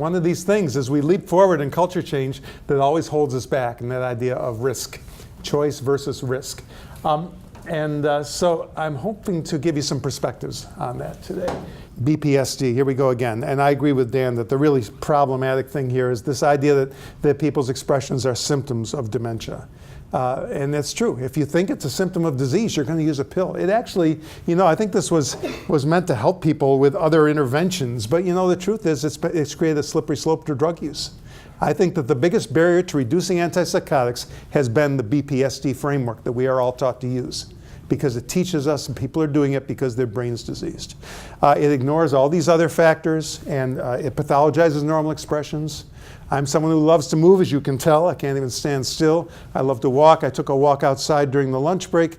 one of these things as we leap forward in culture change that always holds us back, and that idea of risk, choice versus risk. So I'm hoping to give you some perspectives on that today. BPSD, here we go again. And I agree with Dan that the really problematic thing here is this idea that people's expressions are symptoms of dementia. And that's true. If you think it's a symptom of disease, you're going to use a pill. It actually, I think this was meant to help people with other interventions. But the truth is it's created a slippery slope to drug use. I think that the biggest barrier to reducing antipsychotics has been the BPSD framework that we are all taught to use, because it teaches us and people are doing it because their brain's diseased. It ignores all these other factors, and it pathologizes normal expressions. I'm someone who loves to move, as you can tell. I can't even stand still. I love to walk. I took a walk outside during the lunch break.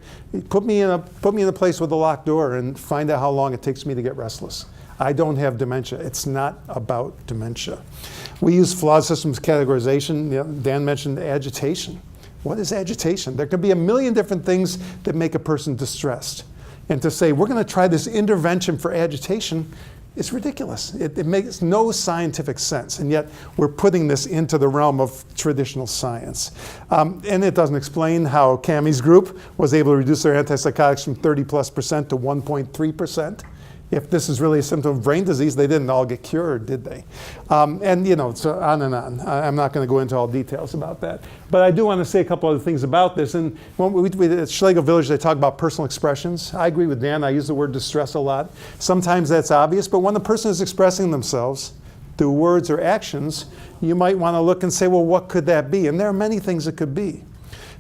Put me in a place with a locked door and find out how long it takes me to get restless. I don't have dementia. It's not about dementia. We use flawed systems categorization. Dan mentioned agitation. What is agitation? There could be a million different things that make a person distressed. And to say, we're going to try this intervention for agitation, it's ridiculous. It makes no scientific sense. And yet, we're putting this into the realm of traditional science. And it doesn't explain how Cammie's group was able to reduce their antipsychotics from 30+% to 1.3%. If this is really a symptom of brain disease, they didn't all get cured, did they? So on and on. I'm not going to go into all details about that. But I do want to say a couple other things about this. And when we at Schlegel-UW, they talk about personal expressions. I agree with Dan. I use the word distress a lot. Sometimes that's obvious. But when the person is expressing themselves through words or actions, you might want to look and say, well, what could that be? And there are many things it could be.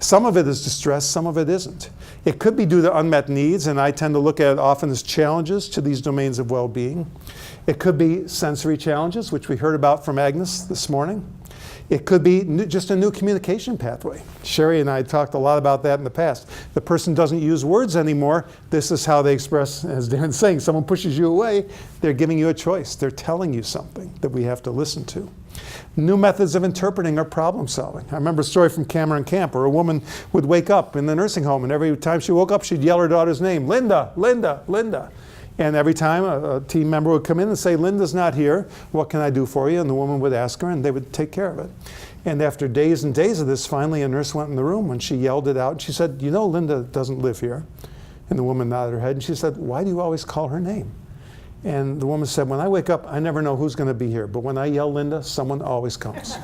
Some of it is distress, some of it isn't. It could be due to unmet needs, and I tend to look at it often as challenges to these domains of well-being. It could be sensory challenges, which we heard about from Agnes this morning. It could be just a new communication pathway. Sherry and I talked a lot about that in the past. The person doesn't use words anymore. This is how they express, as Dan's saying, someone pushes you away, they're giving you a choice. They're telling you something that we have to listen to. New methods of interpreting or problem solving. I remember a story from Cameron Camp where a woman would wake up in the nursing home, and every time she woke up, she'd yell her daughter's name, Linda, Linda, Linda. And every time a team member would come in and say, Linda's not here, what can I do for you? And the woman would ask her, and they would take care of it. And after days and days of this, finally a nurse went in the room when she yelled it out, and she said, Linda doesn't live here. And the woman nodded her head, and she said, why do you always call her name? And the woman said, when I wake up, I never know who's going to be here. But when I yell Linda, someone always comes.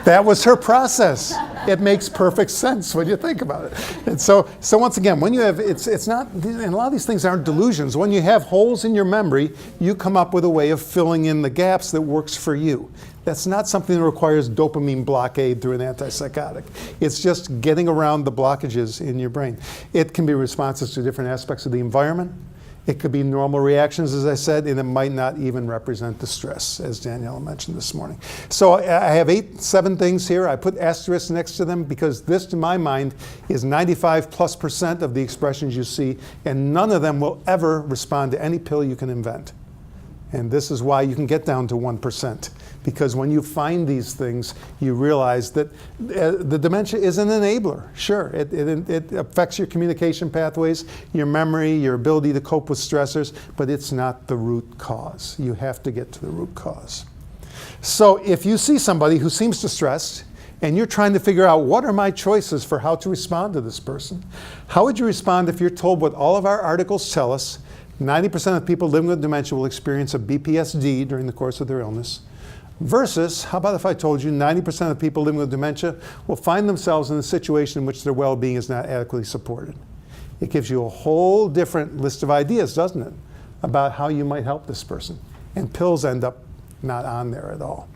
That was her process. It makes perfect sense when you think about it. And so once again, when you have, it's not, and a lot of these things aren't delusions. When you have holes in your memory, you come up with a way of filling in the gaps that works for you. That's not something that requires dopamine blockade through an antipsychotic. It's just getting around the blockages in your brain. It can be responses to different aspects of the environment. It could be normal reactions, as I said, and it might not even represent distress, as Daniela mentioned this morning. So I have 7 things here. I put asterisks next to them because this, to my mind, is 95+% of the expressions you see, and none of them will ever respond to any pill you can invent. And this is why you can get down to 1%. Because when you find these things, you realize that the dementia is an enabler. Sure, it affects your communication pathways, your memory, your ability to cope with stressors, but it's not the root cause. You have to get to the root cause. So if you see somebody who seems distressed, and you're trying to figure out what are my choices for how to respond to this person, how would you respond if you're told what all of our articles tell us? 90% of people living with dementia will experience a BPSD during the course of their illness. Versus, how about if I told you 90% of people living with dementia will find themselves in a situation in which their well-being is not adequately supported? It gives you a whole different list of ideas, doesn't it, about how you might help this person. And pills end up not on there at all.